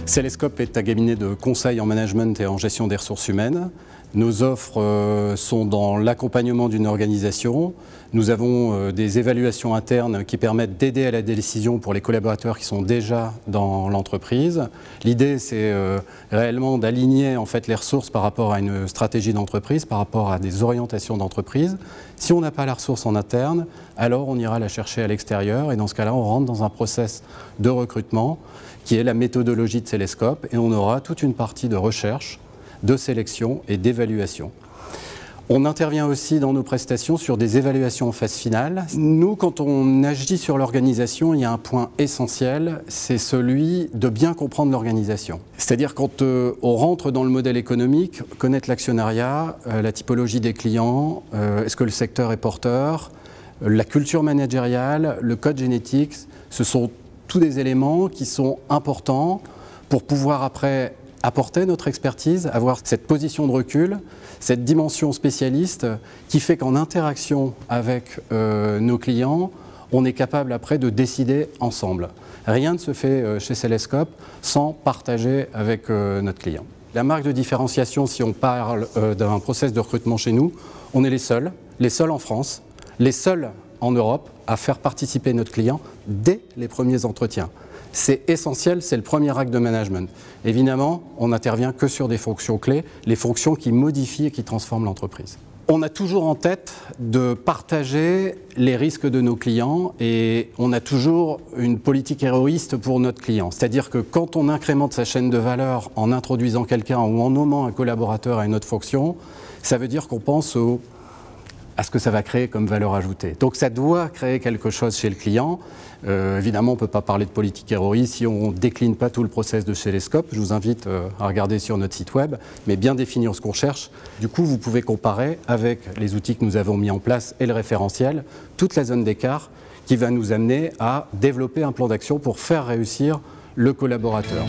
Célescope est un cabinet de conseil en management et en gestion des ressources humaines. Nos offres sont dans l'accompagnement d'une organisation. Nous avons des évaluations internes qui permettent d'aider à la décision pour les collaborateurs qui sont déjà dans l'entreprise. L'idée, c'est réellement d'aligner en fait les ressources par rapport à une stratégie d'entreprise, par rapport à des orientations d'entreprise. Si on n'a pas la ressource en interne, alors on ira la chercher à l'extérieur et dans ce cas-là, on rentre dans un process de recrutement qui est la méthodologie de Célescope et on aura toute une partie de recherche, de sélection et d'évaluation. On intervient aussi dans nos prestations sur des évaluations en phase finale. Nous, quand on agit sur l'organisation, il y a un point essentiel, c'est celui de bien comprendre l'organisation. C'est-à-dire quand on rentre dans le modèle économique, connaître l'actionnariat, la typologie des clients, est-ce que le secteur est porteur, la culture managériale, le code génétique, ce sont tous des éléments qui sont importants pour pouvoir après apporter notre expertise, avoir cette position de recul, cette dimension spécialiste qui fait qu'en interaction avec nos clients, on est capable après de décider ensemble. Rien ne se fait chez Célescope sans partager avec notre client. La marque de différenciation, si on parle d'un process de recrutement chez nous, on est les seuls en France, les seuls en Europe à faire participer notre client dès les premiers entretiens. C'est essentiel, c'est le premier acte de management. Évidemment, on n'intervient que sur des fonctions clés, les fonctions qui modifient et qui transforment l'entreprise. On a toujours en tête de partager les risques de nos clients et on a toujours une politique héroïste pour notre client. C'est-à-dire que quand on incrémente sa chaîne de valeur en introduisant quelqu'un ou en nommant un collaborateur à une autre fonction, ça veut dire qu'on pense à ce que ça va créer comme valeur ajoutée. Donc ça doit créer quelque chose chez le client. Évidemment, on ne peut pas parler de politique héroïste si on ne décline pas tout le process de Célescope. Je vous invite à regarder sur notre site web, mais bien définir ce qu'on cherche. Du coup, vous pouvez comparer avec les outils que nous avons mis en place et le référentiel, toute la zone d'écart qui va nous amener à développer un plan d'action pour faire réussir le collaborateur.